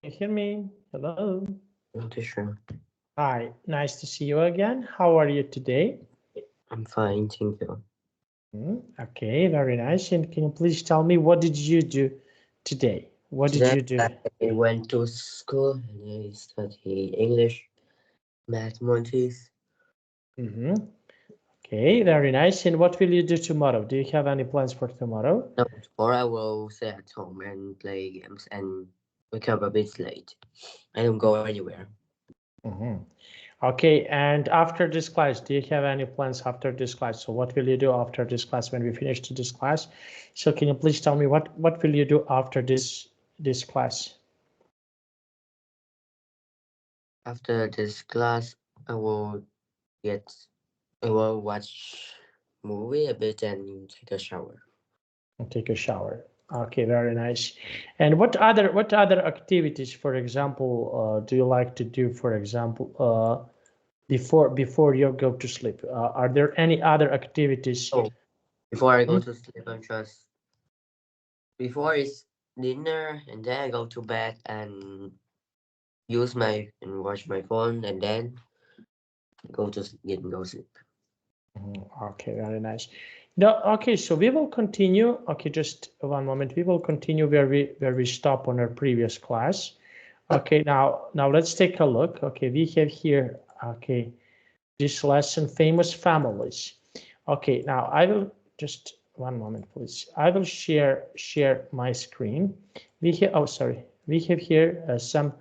you hear me? Hello. Not too sure. Hi, nice to see you again. How are you today? I'm fine, thank you. Okay, very nice. And can you please tell me what did you do today? What did Today you do? I went to school and I studied English, mathematics. hmm Okay, very nice. And what will you do tomorrow? Do you have any plans for tomorrow? No, tomorrow I will stay at home and play games and wake up a bit late. I don't go anywhere. hmm Okay, and after this class, do you have any plans after this class? So what will you do after this class when we finish this class? So can you please tell me what will you do after this class? After this class, I will get I will watch movie a bit and take a shower. And take a shower. Okay, very nice. And what other activities, for example, do you like to do? For example, before you go to sleep, are there any other activities? Oh, before I go Hmm? to sleep, I'm just before it's dinner and then I go to bed and use my and watch my phone and then go sleep. Okay, very nice. No, okay, so we will continue. Okay, just one moment. We will continue where we stop on our previous class. Okay, now let's take a look. Okay, we have here. Okay, this lesson, famous families. Okay, now I will just one moment, please. I will share my screen. We have here some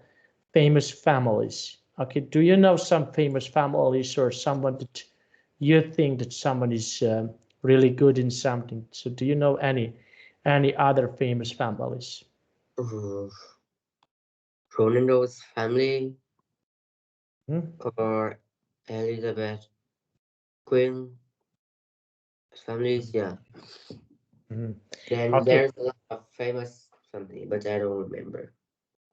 famous families. Okay, do you know some famous families or someone that you think that someone is really good in something? So do you know any other famous families? Uh, Ronaldo's family Hmm? or Elizabeth Queen families, yeah. Mhm. Then Okay. there's a lot of famous family, but I don't remember.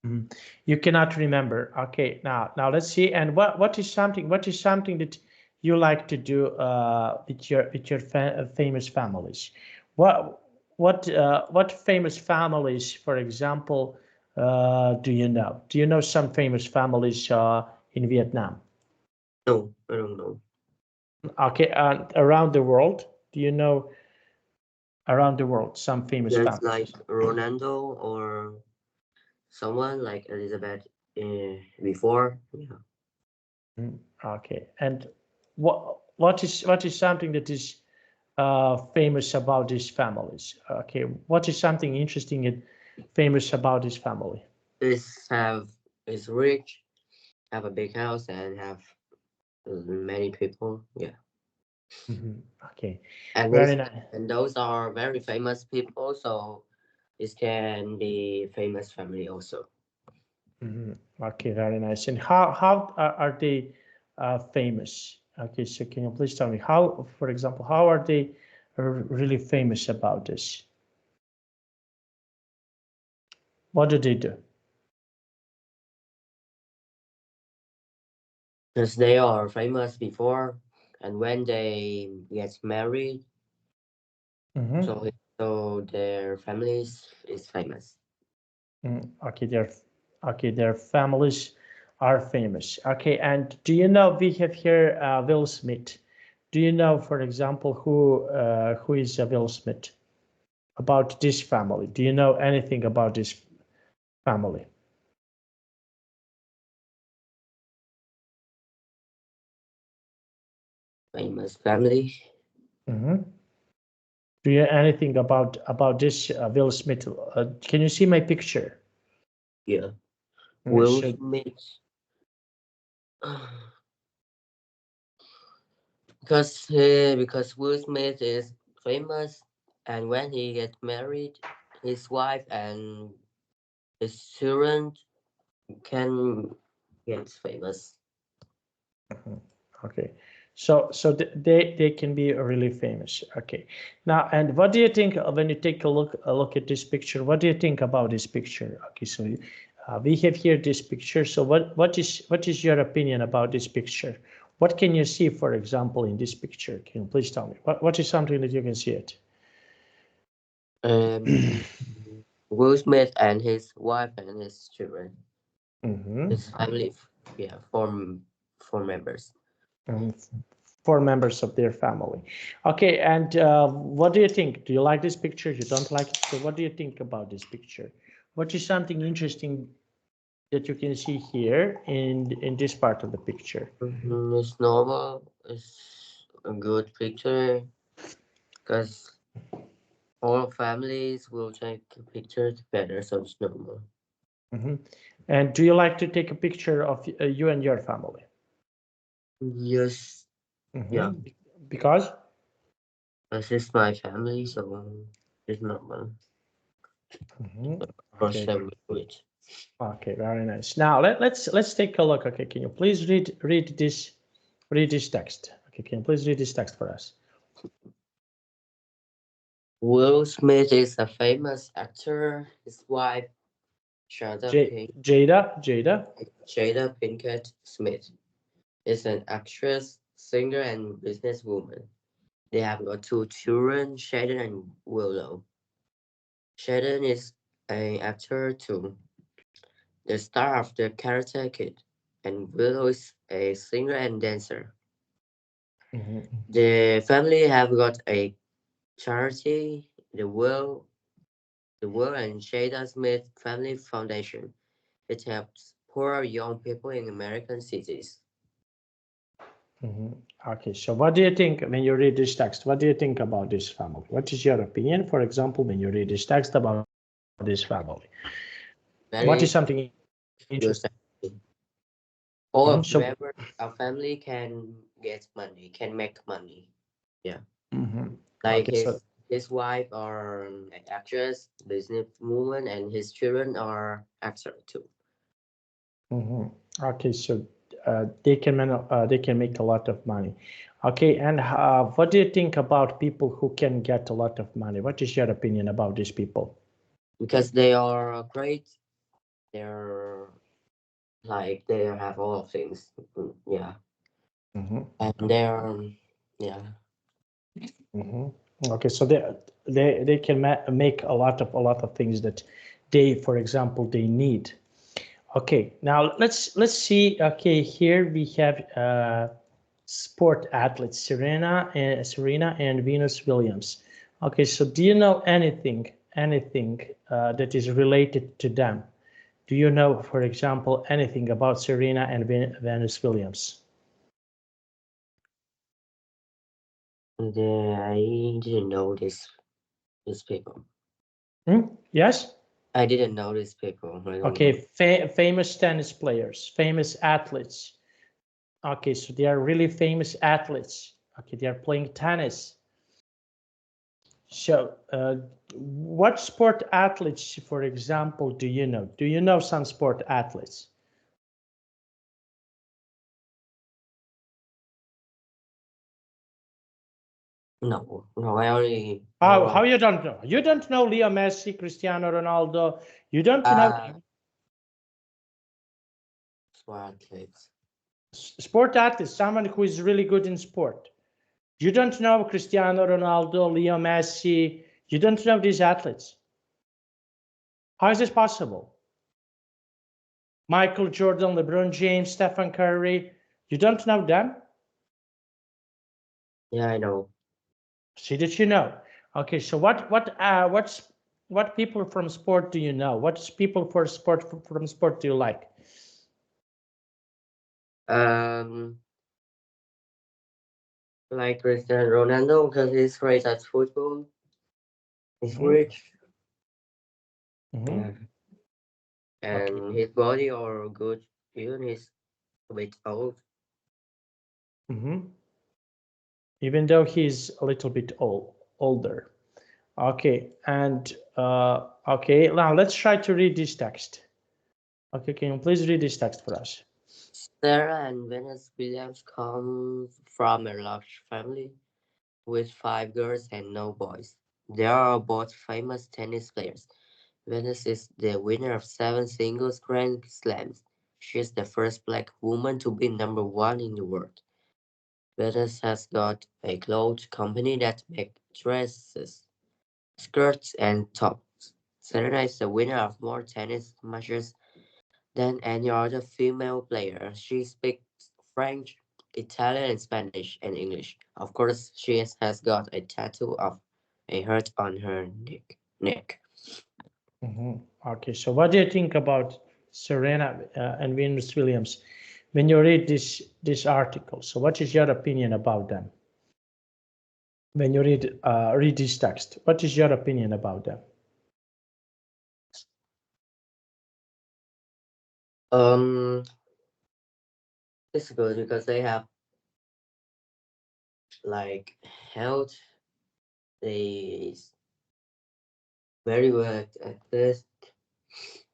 Mhm. You cannot remember. Okay, now let's see. And what is something that you like to do with your famous families? What famous families, for example, do you know? Do you know some famous families in Vietnam? No, I don't know. Okay, around the world, do you know around the world some famous There's like families? Ronaldo or someone like Elizabeth before. Yeah. Okay, and what is something that is famous about these families? Okay, what is something interesting and famous about this family? Is rich, have a big house, and have many people. Yeah. Okay, And very this nice. and those are very famous people, so this can be famous family also. Okay, very nice. And how are they famous? Okay, so can you please tell me how, for example, how are they really famous about this? What do they do? Because they are famous before, and when they get married, Mm-hmm. so their families is famous. Okay, their families are famous. Okay, and do you know we have here Will Smith? Do you know, for example, who is Will Smith? About this family? Do you know anything about this family? Famous family. hmm Do you know anything about this Will Smith? Can you see my picture? Yeah. Mm, Will So, Smith. Because Will Smith is famous, and when he gets married, his wife and his children can get famous. okay, so they can be really famous. Okay, now and what do you think when you take a look at this picture? What do you think about this picture? Okay, so we have here this picture. So what is your opinion about this picture? What can you see, for example, in this picture? Can you please tell me what is something that you can see it? Um, Will Smith and his wife and his children. His family, yeah, four members. Um, four members of their family. Okay, and what do you think? Do you like this picture? You don't like it? So what do you think about this picture? What is something interesting that you can see here in this part of the picture? It's normal. It's a good picture because all families will take a picture together, so it's normal. And do you like to take a picture of you and your family? Yes, yeah. Because? This is my family, so it's normal. For Okay. share with. Okay, very nice. Now let's take a look. Okay, can you please read this text? Okay, can you please read this text for us? Will Smith is a famous actor. His wife, Jada Pink, Jada. Jada Pinkett Smith, is an actress, singer, and businesswoman. They have got two children, Shaden and Willow. Shaden is an actor too, the star of the Karate Kid, and Willow is a singer and dancer. The family have got a charity, the Will and Jada Smith Family Foundation. It helps poor young people in American cities. Okay, so what do you think when you read this text? What do you think about this family? What is your opinion, for example, when you read this text about this family? What is Very something interesting? good. All So, of whoever our family can get money, can make money. Yeah. Like okay, so his wife are an actress, businesswoman, and his children are actor too. okay, so they can make a lot of money. Okay, and what do you think about people who can get a lot of money? What is your opinion about these people? Because they are great. They're like they have all of things. Yeah. And they're yeah. Okay, so they can make a lot of things that they, for example, they need. Okay, now let's see. Okay, here we have sport athletes Serena and Venus Williams. Okay, so do you know anything that is related to them? Do you know, for example, anything about Serena and Venus Williams? I didn't know these people. Yes. I didn't know these people. I don't Okay, know. famous tennis players, famous athletes. Okay, so they are really famous athletes. Okay, they are playing tennis. So, what sport athletes, for example, do you know? Do you know some sport athletes? No, I only know How of you don't know? You don't know Leo Messi, Cristiano Ronaldo. You don't know uh sport athletes. sport athletes, someone who is really good in sport. You don't know Cristiano Ronaldo, Leo Messi. You don't know these athletes. How is this possible? Michael Jordan, LeBron James, Stephen Curry. You don't know them? Yeah, I know. See that you know. Okay, so what people from sport do you know? What people for sport from sport do you like? Um like Cristiano Ronaldo because he's great at football. He's Mm-hmm. rich. Mm-hmm. Yeah. Okay. And his body are good. Even he's a bit old. Mm-hmm. Even though he's a little bit older. Okay, and okay, now let's try to read this text. Okay, can you please read this text for us? Sarah and Venus Williams come from a large family with five girls and no boys. They are both famous tennis players. Venus is the winner of seven singles Grand Slams. She is the first black woman to be number one in the world. Venus has got a clothes company that makes dresses, skirts, and tops. Serena is the winner of more tennis matches than any other female player. She speaks French, Italian, and Spanish, and English. Of course, she has got a tattoo of a heart on her neck. Okay, so what do you think about Serena and Venus Williams when you read this article? So what is your opinion about them? When you read this text, what is your opinion about them? Um, it's good because they have like health. They very good at this.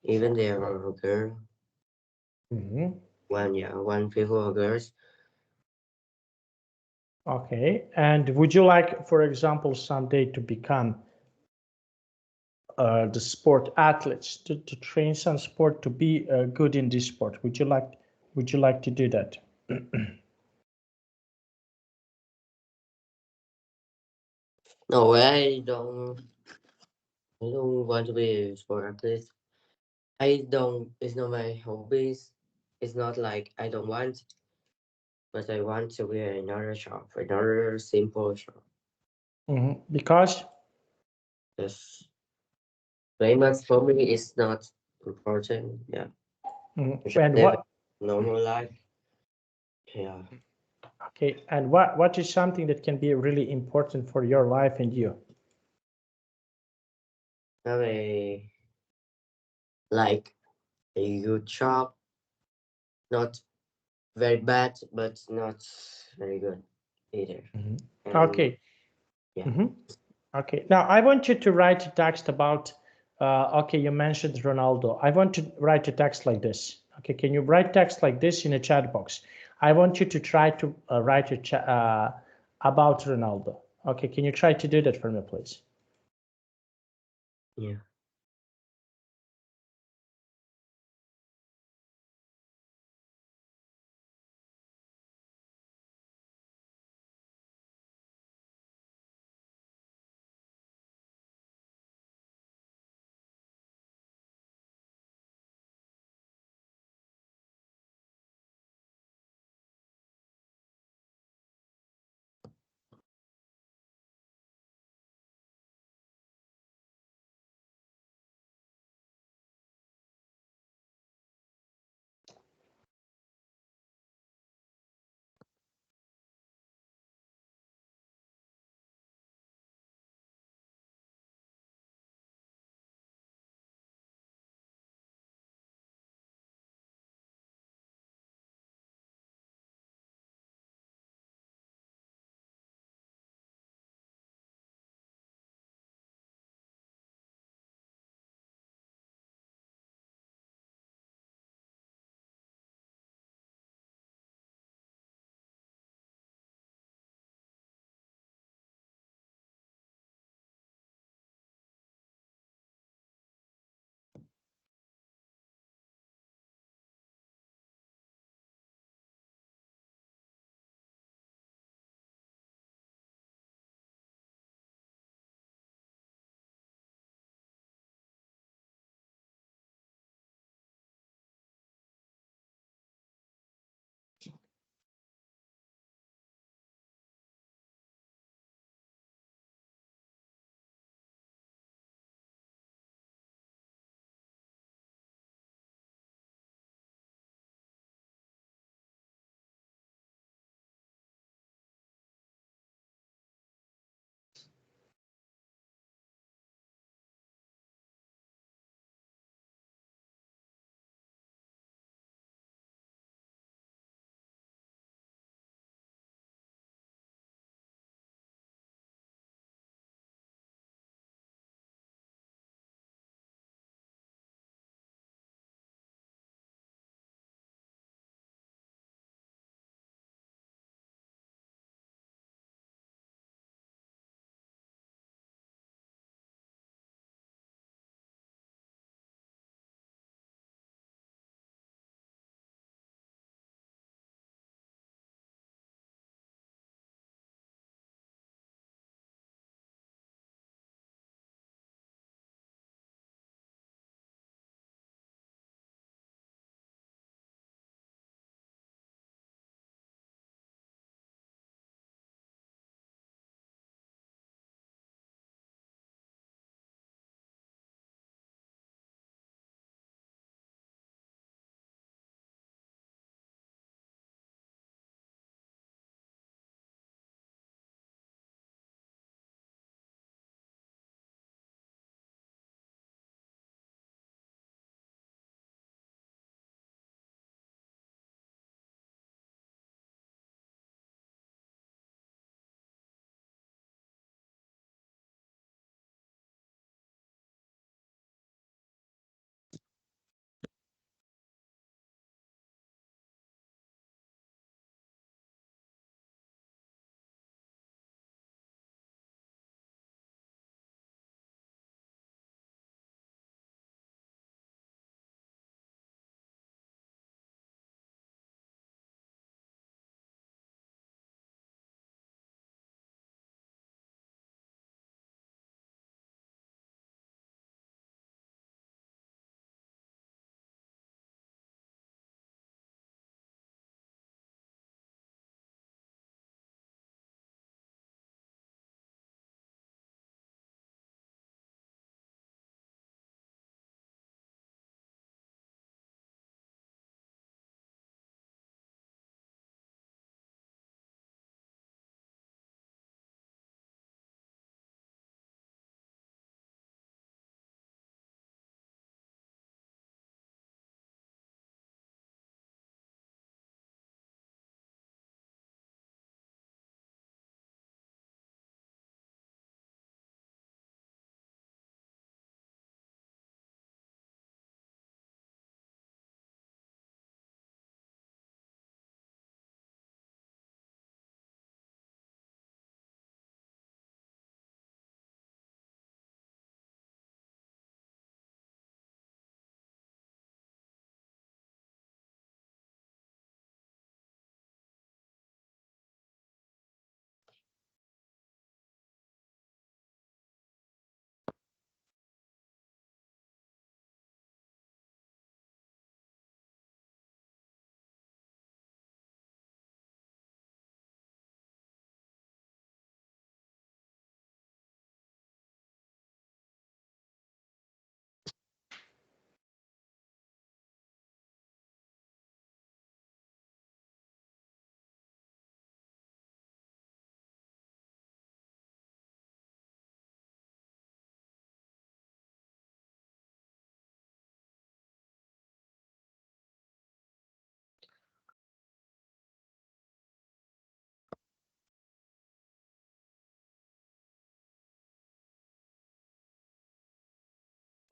Even they are a girl. One people are girls. Okay, and would you like, for example, someday to become the sport athletes to train some sport to be good in this sport? Would you like to do that? No, I don't. I don't want to be a sport athlete. I don't. It's not my hobbies. It's not like I don't want, but I want to be another shop, another simple shop. Because Yes, famous for me is not important. Yeah, I should and live what a normal life. Yeah, okay, and what is something that can be really important for your life and you? have a like a good job, not very bad, but not very good either. And Okay. yeah, Mhm. Okay. Now I want you to write a text about. Okay, you mentioned Ronaldo. I want to write a text like this. Okay, can you write text like this in a chat box? I want you to try to write about Ronaldo. Okay, can you try to do that for me, please? yeah.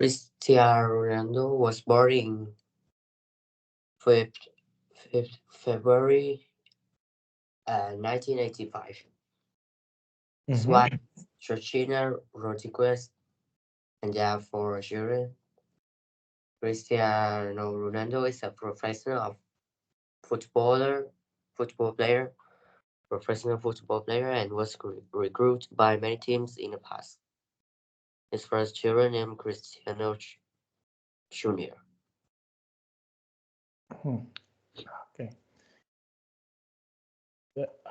Cristiano Ronaldo was born in 5th, 5th February 1985. His Mm-hmm. wife, Georgina Rodriguez, and they have 4 children. Cristiano Ronaldo is a footballer, football player, professional football player, and was recruited by many teams in the past. His first children named Cristiano Jr. Okay.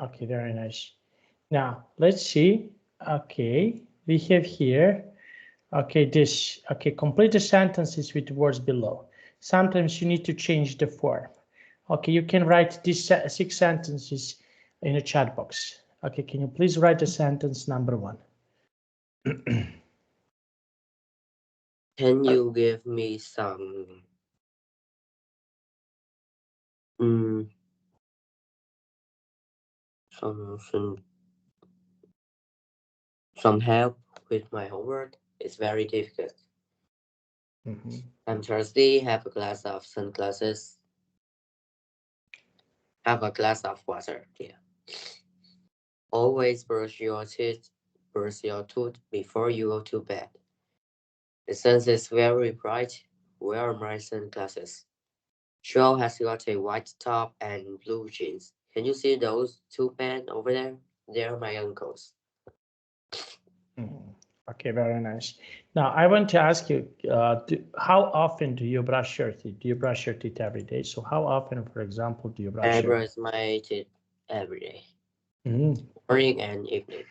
Okay, very nice. Now let's see. Okay, we have here. Okay, complete the sentences with words below. Sometimes you need to change the form. Okay, you can write these 6 sentences in a chat box. Okay, can you please write the sentence number 1? Can you give me mm, some some some help with my homework? It's very difficult. I'm thirsty. Have a glass of sunglasses. Have a glass of water. Yeah. Always brush your tooth before you go to bed. The sun is very bright. Wear my sunglasses. Joe has got a white top and blue jeans. Can you see those 2 men over there? They're my uncles. Okay, very nice. Now I want to ask you, how often do you brush your teeth? Do you brush your teeth every day? So how often, for example, do you I brush your teeth? brush my teeth every day, Mhm, morning and evening,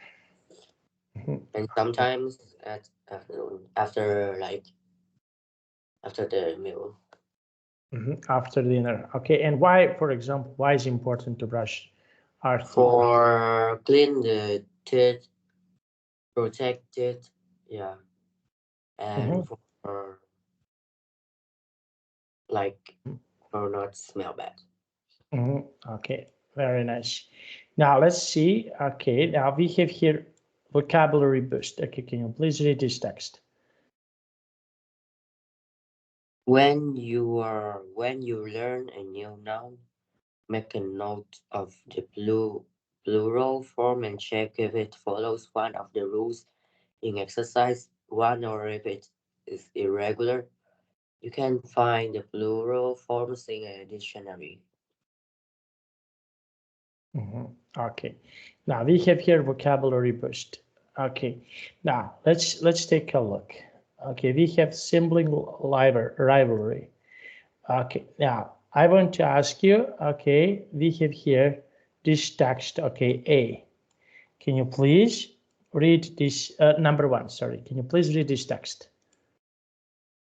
mhm, and sometimes at afternoon after the meal. after dinner. Okay, and why, for example, why is it important to brush our teeth? For clean the teeth, protect it, yeah, and Mhm, for like for not smell bad. Okay, very nice. Now let's see. Okay, now we have here vocabulary boost. Okay, can you please read this text? When you learn a new noun, make a note of the plural form and check if it follows one of the rules in exercise 1 or if it is irregular. You can find the plural forms in a dictionary. Okay, now we have here vocabulary boost. Okay, now let's take a look. Okay, we have sibling rivalry. Okay, now I want to ask you. Okay, we have here this text. Okay, A. Can you please read this number 1? Sorry, can you please read this text?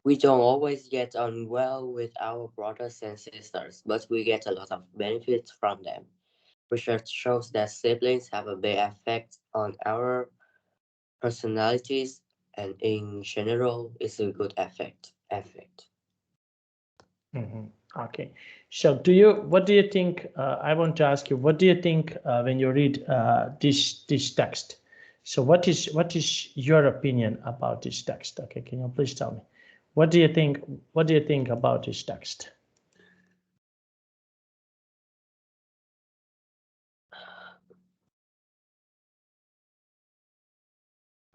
We don't always get on well with our brothers and sisters, but we get a lot of benefits from them. Research shows that siblings have a big effect on our personalities, and in general, it's a good effect. Okay, so what do you think? I want to ask you, what do you think when you read this text? So what is your opinion about this text? Okay, can you please tell me? What do you think? What do you think about this text?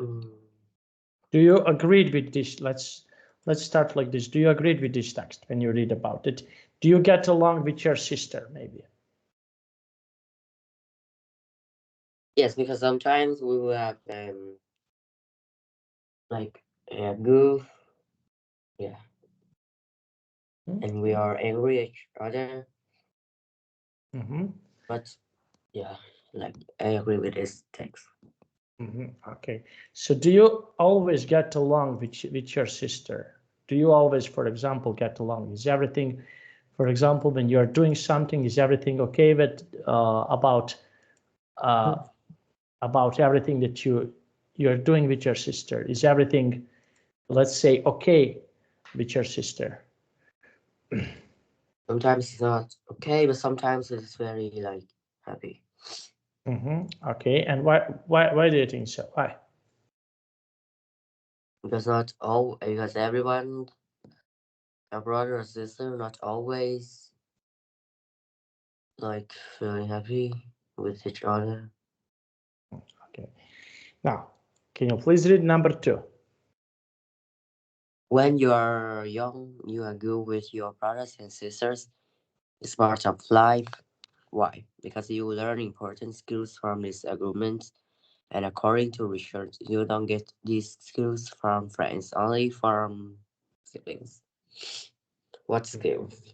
Mm, Do you agree with this? Let's start like this. Do you agree with this text when you read about it? Do you get along with your sister, maybe? yes, because sometimes we will have like a goof, yeah, and we are angry at each other. Mm-hmm. But yeah, like I agree with this text. Okay. So do you always get along with your sister? Do you always, for example, get along? Is everything, for example, when you're doing something, is everything okay with uh, about everything that you're doing with your sister? Is everything, let's say, okay with your sister? Sometimes it's not okay, but sometimes it's very like happy. Okay. And why do you think so? Why? because not all because everyone, a brother or sister, not always like feeling happy with each other. Okay. Now, can you please read number 2? When you are young, you are good with your brothers and sisters. It's part of life. Why? Because you learn important skills from these agreements, and according to research, you don't get these skills from friends, only from siblings. What skills?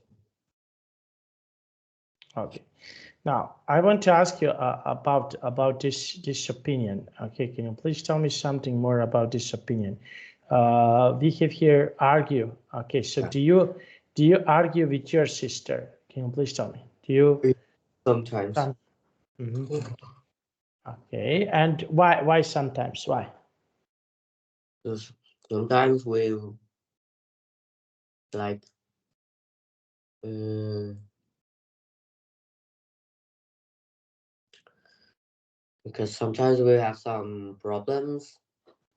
Okay. Now, I want to ask you about this opinion. Okay, can you please tell me something more about this opinion? We have here argue. Okay, so do you argue with your sister? Can you please tell me? Do you? Sometimes. Mhm. Okay, and why sometimes? Why? Because sometimes we like um, because sometimes we have some problems.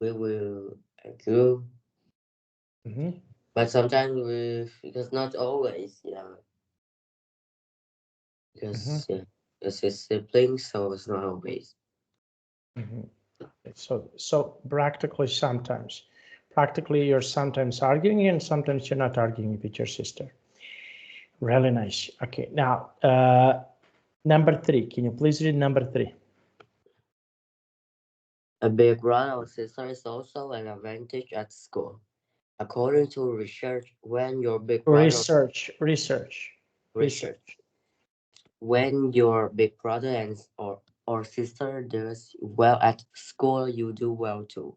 We will argue, Mm-hmm. but sometimes we because not always. Yeah, Mm-hmm. because yeah, because it's siblings, so it's not always. Mm-hmm. So practically sometimes, practically you're sometimes arguing and sometimes you're not arguing with your sister. Really nice. Okay, now number 3. Can you please read number 3? A big brother or sister is also an advantage at school. According to research, when your big brother Research. research, when your big brother or sister does well at school, you do well too.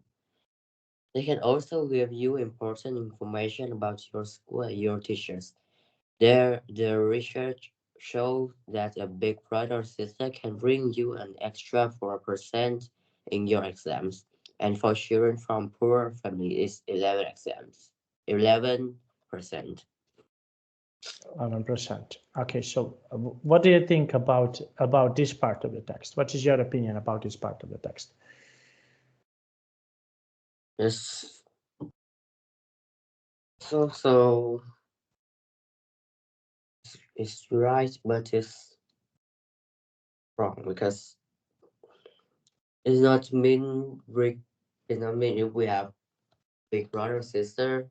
They can also give you important information about your school and your teachers. The research shows that a big brother or sister can bring you an extra 4% in your exams, and for children from poor families, 11%. 11%. Okay, so what do you think about this part of the text? What is your opinion about this part of the text? Yes, so it's right, but it's wrong because it's not mean it's not mean if we have big brother or sister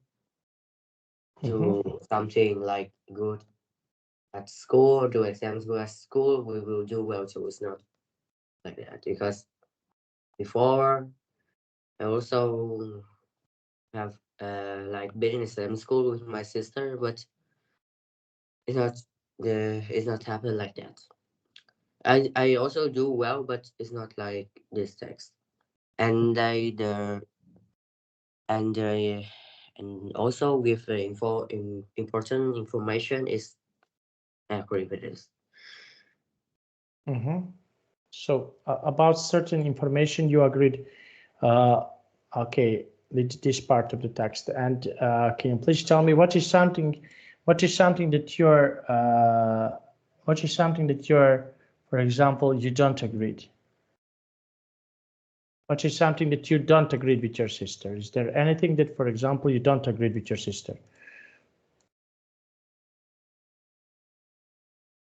Mm-hmm. do something like good at school, do exams good at school, we will do well too. It's not like that because before I also have like been in the same school with my sister, but it's not it's not happen like that. I also do well, but it's not like this text. And I the and and also with the important information is accurate with this. Mm-hmm. So about certain information, you agreed. Uh, okay, with this part of the text. And can you please tell me what is something that you're, for example, you don't agree? What is something that you don't agree with your sister? Is there anything that, for example, you don't agree with your sister?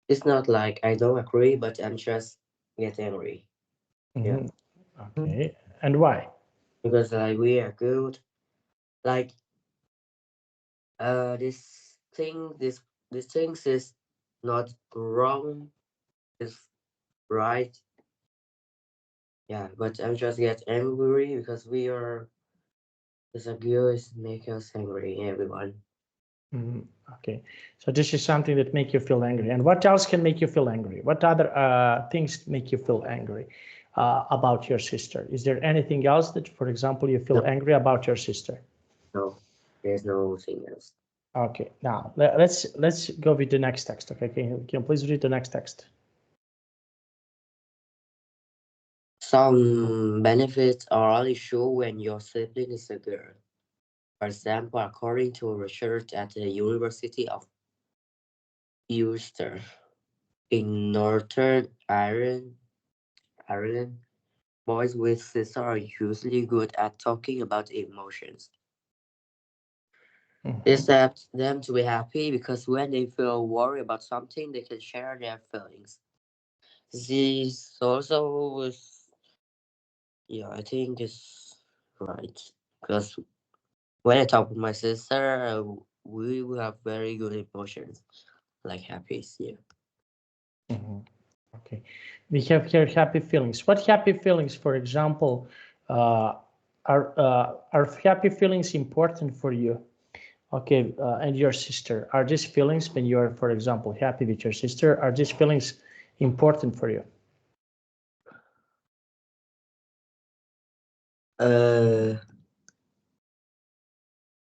It's not like I don't agree, but I'm just get angry. Yeah, Mm-hmm. Okay, and why? because like we are good. Like this things is not wrong. It's right. Yeah, but I'm just get angry because we are this abuse make us angry. Everyone. Mhm. Okay, so this is something that make you feel angry. And what else can make you feel angry? What other things make you feel angry about your sister? Is there anything else that, for example, you No, feel angry about your sister? no, there's no thing else. Okay, now let's go with the next text. Okay, can you please read the next text? Some benefits are only sure when your sibling is a girl. For example, according to research at the University of Ulster in Northern Ireland, Boys with sisters are usually good at talking about emotions. This helps them to be happy because when they feel worried about something, they can share their feelings. This also is, yeah, I think it's right. Because when I talk with my sister, we will have very good emotions, like happy. Yeah. Okay, we have here happy feelings. What happy feelings, for example, uh, are happy feelings important for you? Okay, and your sister, are these feelings when you are, for example, happy with your sister, are these feelings important for you? Uh,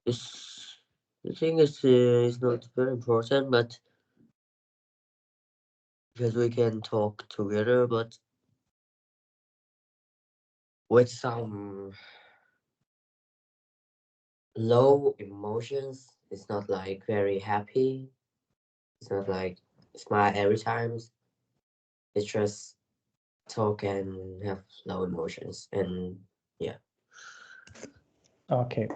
it's, I think it's not very important, but because we can talk together, but with some low emotions, it's not like very happy. It's not like smile every time. It's just talk and have low emotions, and yeah. Okay,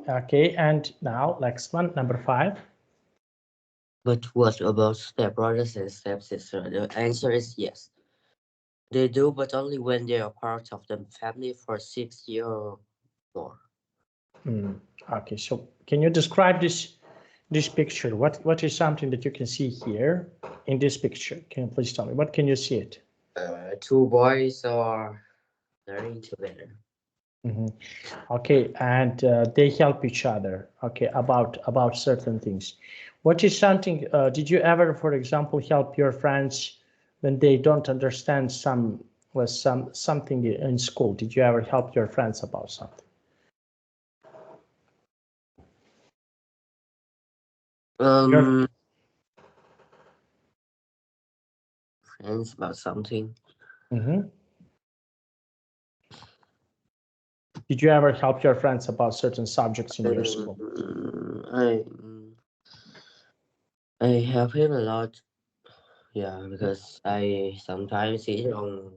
okay, and now next one, number 5. But what about stepbrothers and stepsisters? The answer is yes. They do, but only when they are part of the family for 6 years or more. Okay, so can you describe this picture? What is something that you can see here in this picture? Can you please tell me? What can you see it? Two boys are learning together. Okay, and they help each other. Okay, about certain things. What is something? Did you ever, for example, help your friends when they don't understand something in school? Did you ever help your friends about something? Your Um, Friends about something. Did you ever help your friends about certain subjects in your school? I help him a lot. Yeah, because I sometimes he don't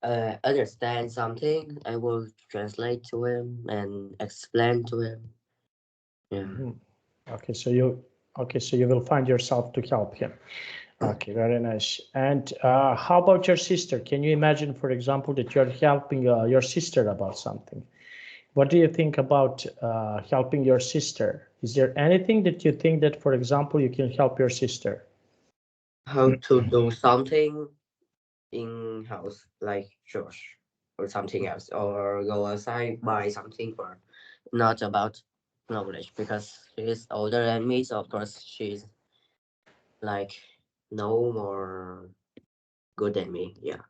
understand something. I will translate to him and explain to him. Yeah. Okay, so you will find yourself to help him. Okay, very nice. And how about your sister? Can you imagine, for example, that you're helping your sister about something? What do you think about helping your sister? Is there anything that you think that, for example, you can help your sister? How to do something in house like church or something else, or go outside buy something for not about knowledge because she's older than me, so of course she's like no more good than me. Yeah.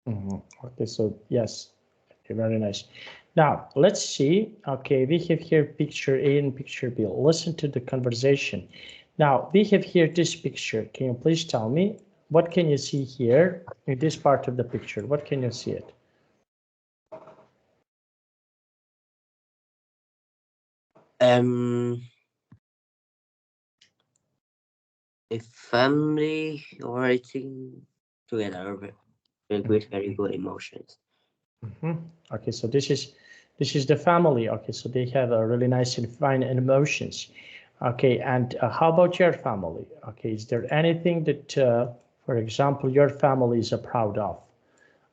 Okay, so yes, okay, very nice. Now let's see. Okay, we have here picture A and picture B. Listen to the conversation. Now we have here this picture. Can you please tell me what can you see here in this part of the picture? What can you see it? um a family operating together with very good emotions. Okay, so this is the family. Okay, so they have a really nice and fine emotions. Okay, and how about your family? Okay, is there anything that, for example, your family is proud of?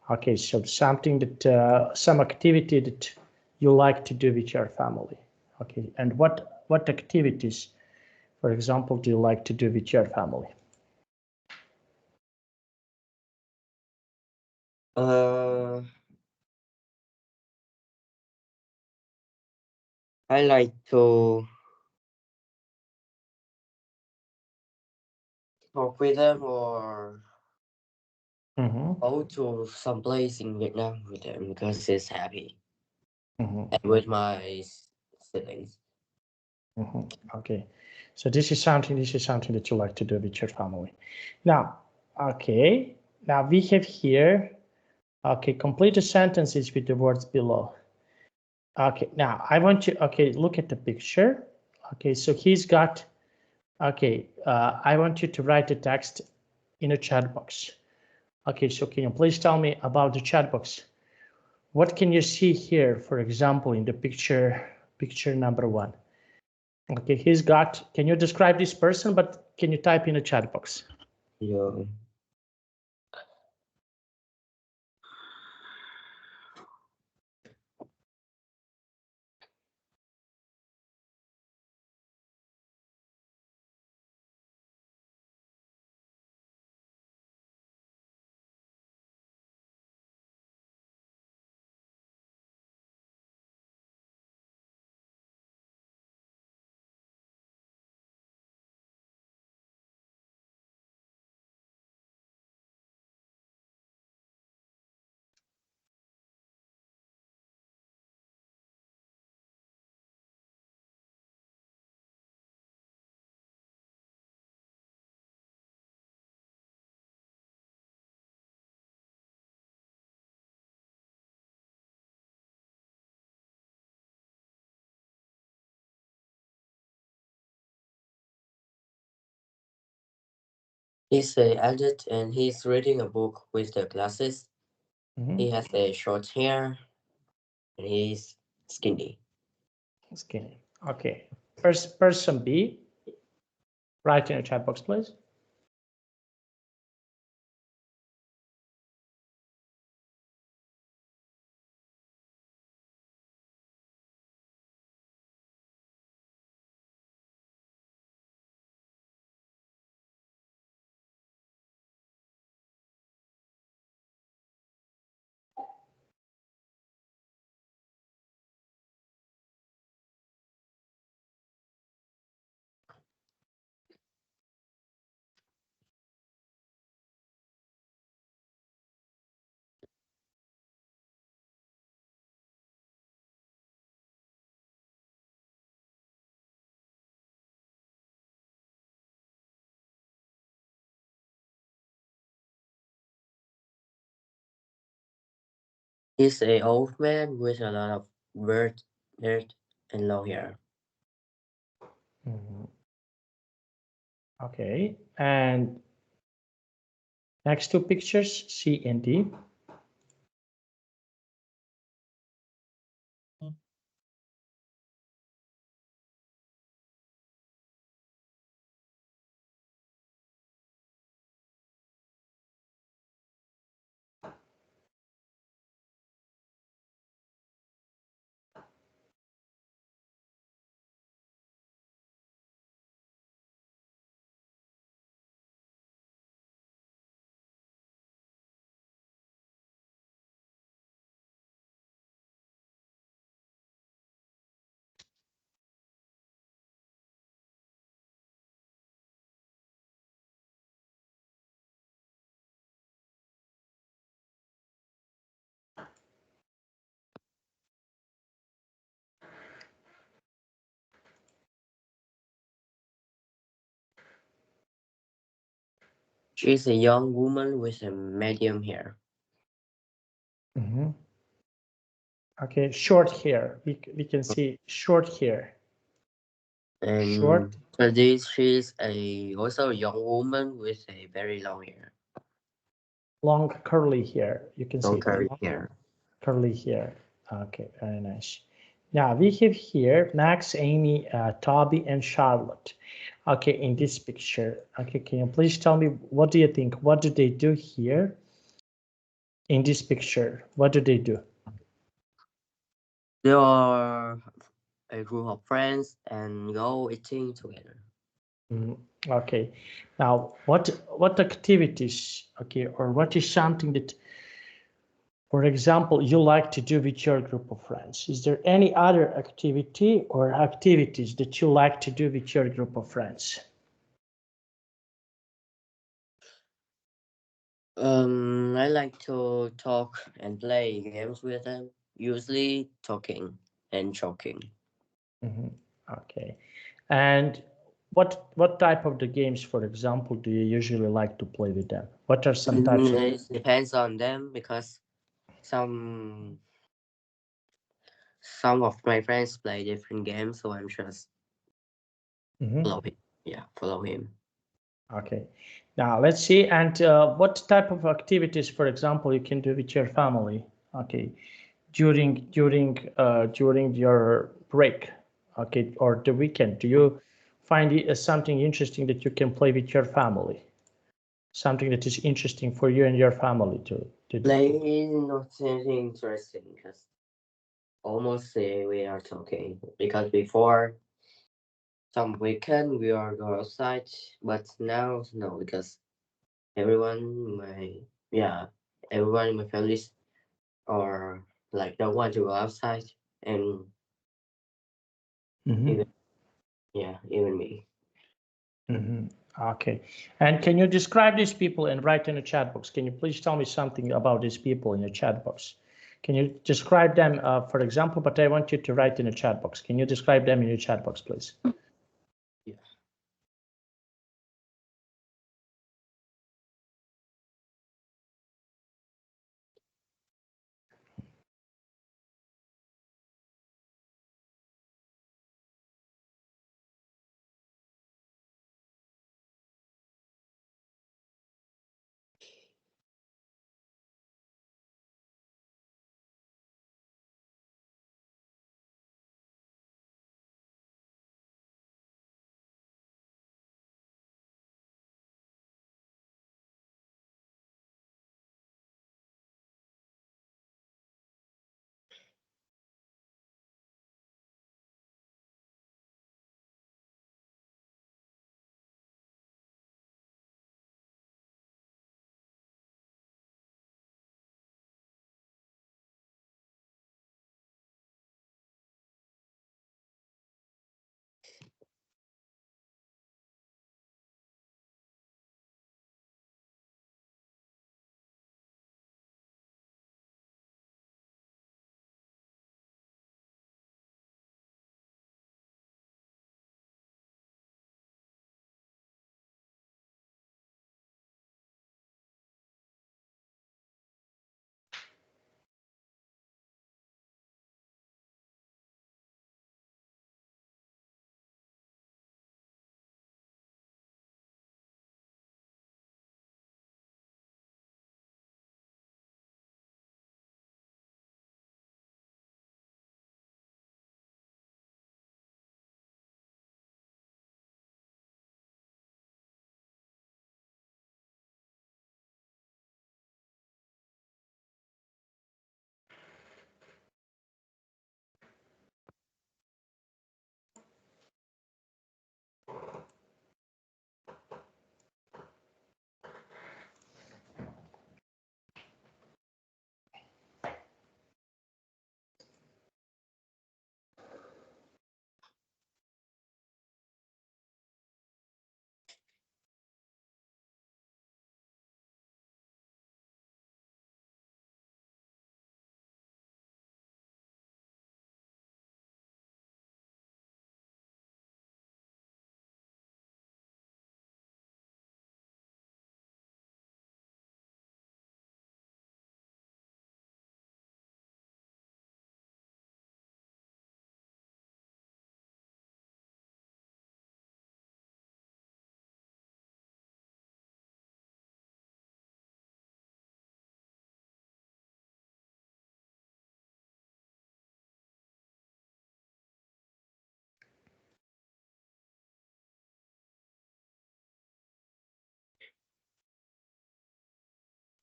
Okay, so something that, some activity that you like to do with your family. Okay, and what activities, for example, do you like to do with your family? uh I like to talk with them or Mm-hmm. go to some place in Vietnam with them because it's happy, Mm-hmm. and with my siblings. Okay, so this is something that you like to do with your family. Now, okay, now we have here. Okay, complete the sentences with the words below. Okay, now I want you. Okay, look at the picture. Okay, so he's got. Okay, I want you to write the text in a chat box. Okay, so can you please tell me about the chat box? What can you see here, for example, in the picture number 1? Okay, he's got, can you describe this person, but can you type in a chat box? Yeah. He's a adult and he's reading a book with the glasses. He has a short hair and he's skinny. Skinny. Okay. First person B, write in the chat box, please. He's a old man with a lot of beard and long hair. Okay. And next two pictures, C and D. She's a young woman with a medium hair. Okay, short hair. We can see short hair. And Short, this she's a also a young woman with a very long hair. long curly hair. You can Long see the curly long hair. curly hair. Okay, very nice. Now we have here Max, Amy, Toby, and Charlotte. Okay, in this picture. Okay, can you please tell me what do you think? What do they do here in this picture? What do they do? They are a group of friends and go eating together. Okay, now what activities? Okay, or what is something that, for example, you like to do with your group of friends? Is there any other activity or activities that you like to do with your group of friends? I like to talk and play games with them. Usually talking and joking. Okay, and what type of the games, for example, do you usually like to play with them? What are some types of? It depends on them because some some of my friends play different games, so I'm just Mhm. follow him. Yeah, follow him. Okay. Now let's see. And what type of activities, for example, you can do with your family? Okay, during your break, okay, or the weekend. Do you find it as something interesting that you can play with your family? Something that is interesting for you and your family to do? Like it's not anything interesting because almost we are talking because before some weekend we are go outside, but now no because everyone my yeah everyone in my family are like don't want to go outside and Mm-hmm. even even me. Mm-hmm. Okay. And can you describe these people and write in the chat box? Can you please tell me something about these people in the chat box? Can you describe them, for example, but I want you to write in the chat box. Can you describe them in the chat box, please? Yeah.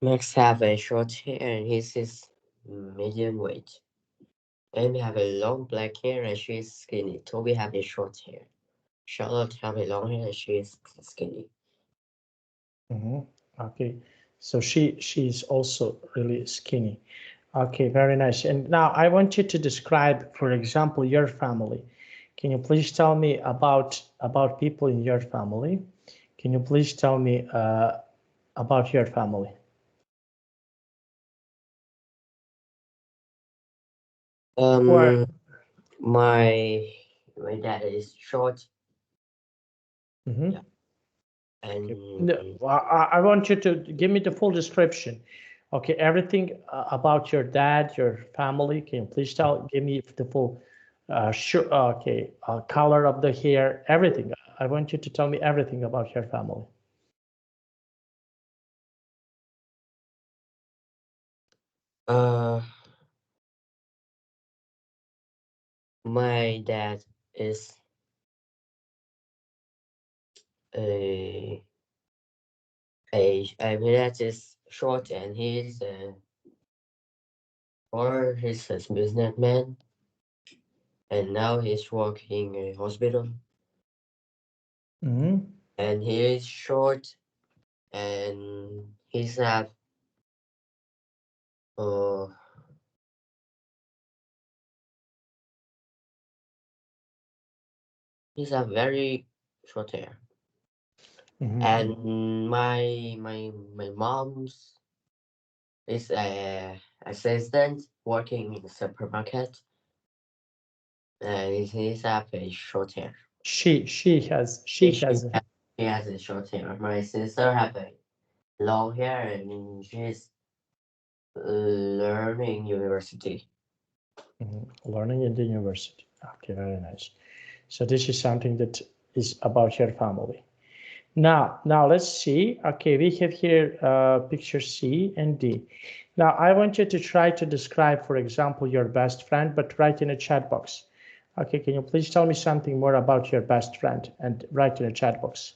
Max have a short hair and his is medium weight. Amy have a long black hair and she is skinny. Toby have a short hair. Charlotte have a long hair and she is skinny. Mm-hmm. Okay. So she's also really skinny. Okay, very nice. And now I want you to describe, for example, your family. Can you please tell me about people in your family? Can you please tell me about your family? Or Um, my my dad is short. mhm. Yeah, Okay. and No, I want you to give me the full description. Okay, everything about your dad, your family. Can you please give me the full, color of the hair, everything. I want you to tell me everything about your family. Uh, my dad is a my dad is short and he's a businessman and now he's working in a hospital Mm-hmm. and he is short and uh he's have very short hair. Mm-hmm. And my mom's is a assistant working in the supermarket and he's have a short hair. She has. She has a short hair. My sister have a long hair and she's learning university. Learning in the university. Okay, very nice. So this is something that is about your family. Now let's see. Okay, we have here picture C and D. Now I want you to try to describe, for example, your best friend, but write in a chat box. Okay, can you please tell me something more about your best friend and write in a chat box?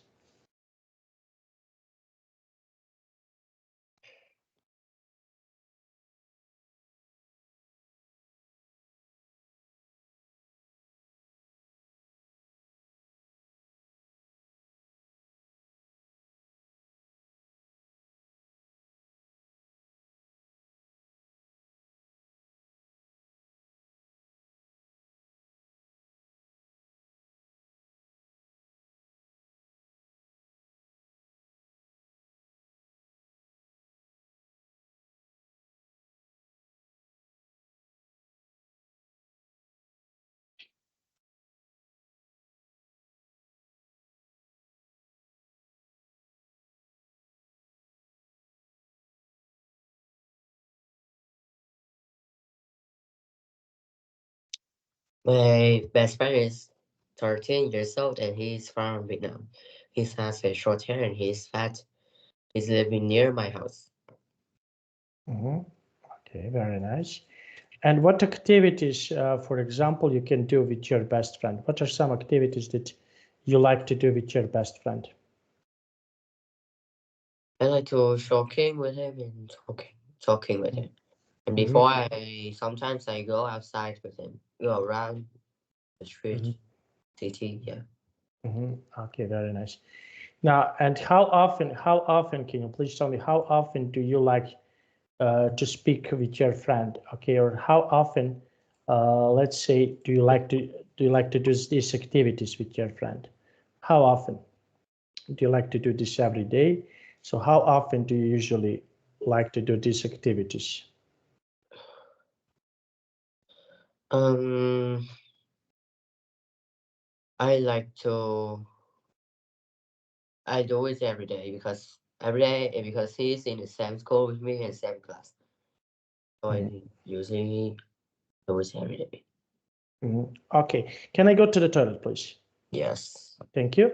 My best friend is 13 years old and he's from Vietnam. He has a short hair and he's fat. He's living near my house. Okay, very nice. And what activities, for example, you can do with your best friend? What are some activities that you like to do with your best friend? I like to talking with him and talking with him. And Mhm, before sometimes I go outside with him, go around the mhm, street, city, yeah. Okay, very nice. Now, and how often, can you please tell me, how often do you like to speak with your friend? Okay, or how often, let's say, do you like to do these activities with your friend? How often? Do you like to do this every day? So how often do you usually like to do these activities? Um, I like to I do it every day because he's in the same school with me and same class. So Mhm, I usually do it every day. Okay, can I go to the toilet, please? Yes. Thank you.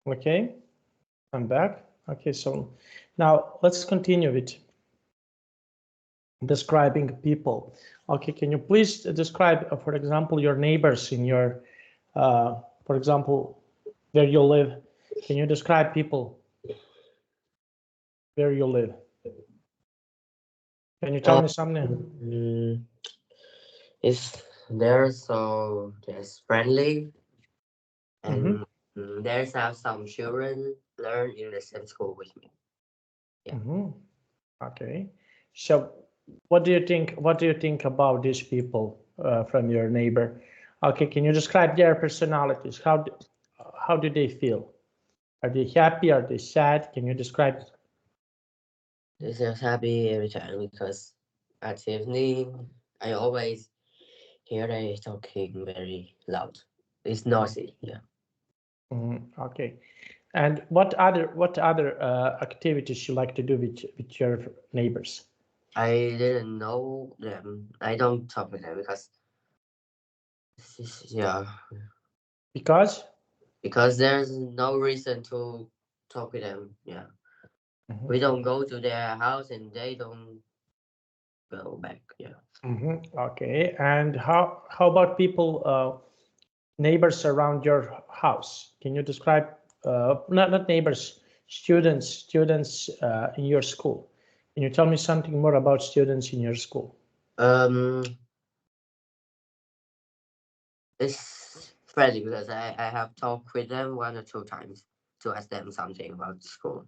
Okay, I'm back. Okay, so now let's continue with describing people. Okay, can you please describe, for example, your neighbors in your, for example, where you live? Can you describe people where you live? Can you tell me something? Is there so there's friendly and there's have some children learn in the same school with me. Yeah. Okay, so what do you think? What do you think about these people from your neighbor? Okay, can you describe their personalities? How do they feel? Are they happy? Are they sad? Can you describe? This is happy every time because at evening I always hear they talking very loud. It's noisy. Yeah. Okay, and what other activities you like to do with your neighbors? I didn't know them. I don't talk with them because yeah, Because because there's no reason to talk with them. Yeah. We don't go to their house and they don't go back. Yeah. Okay, and how about people, neighbors around your house? Can you describe not neighbors, students in your school? Can you tell me something more about students in your school? Um, it's friendly because I have talked with them 1 or 2 times to ask them something about school.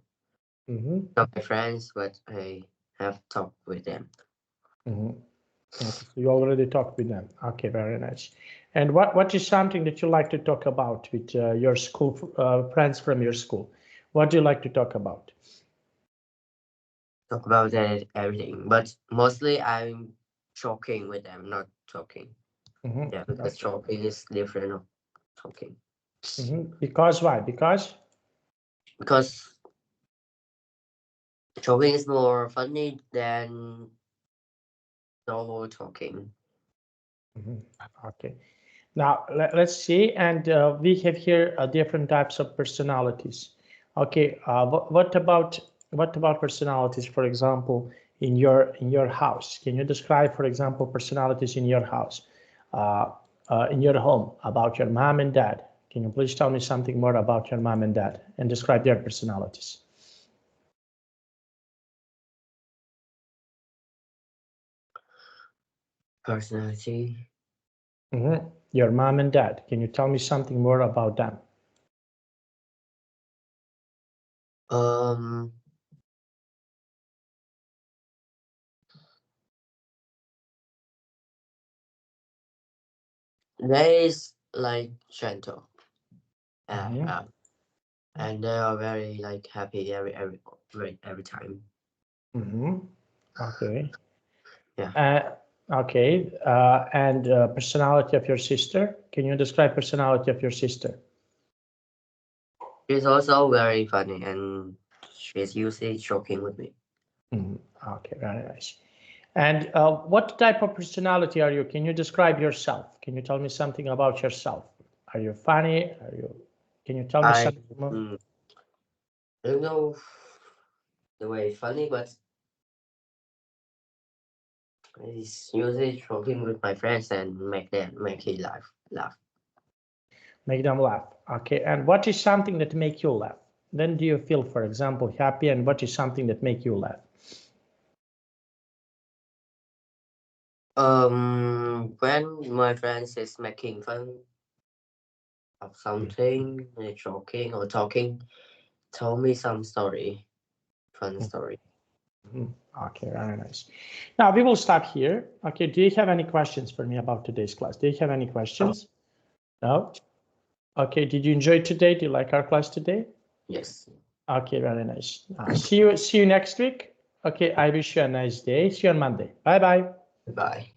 Not my friends, but I have talked with them. Okay, so you already talked with them. Okay, very nice. And what is something that you like to talk about with your school friends from your school? What do you like to talk about? Talk about that everything, but mostly I'm joking with them, not talking. Yeah, because joking is different of talking. Because why? Because joking is more funny than normal talking. Okay. Now let's see, and we have here different types of personalities. Okay, what about personalities? For example, in your house, can you describe, for example, personalities in your house, in your home, about your mom and dad? Can you please tell me something more about your mom and dad and describe their personalities? Personality. Your mom and dad. Can you tell me something more about them? Um, they is like gentle. Yeah, and they are very like happy every time. Okay. Yeah, Okay. And personality of your sister. Can you describe personality of your sister? she's also very funny and she's usually joking with me. Okay, very nice. And what type of personality are you? Can you describe yourself? Can you tell me something about yourself? Are you funny? Can you tell me I something more? don't know the way it's funny, but it's usually joking with my friends and make it laugh. Make them laugh. Okay. And what is something that make you laugh? Then do you feel, for example, happy? And what is something that make you laugh? When my friends is making fun of something, they're joking or talking, tell me some fun story. Okay, very nice. Now we will stop here. Okay, do you have any questions for me about today's class? Do you have any questions? No? Okay, did you enjoy today? Do you like our class today? Yes. Okay, very nice. See you next week. Okay, I wish you a nice day. See you on Monday. Bye bye. Bye.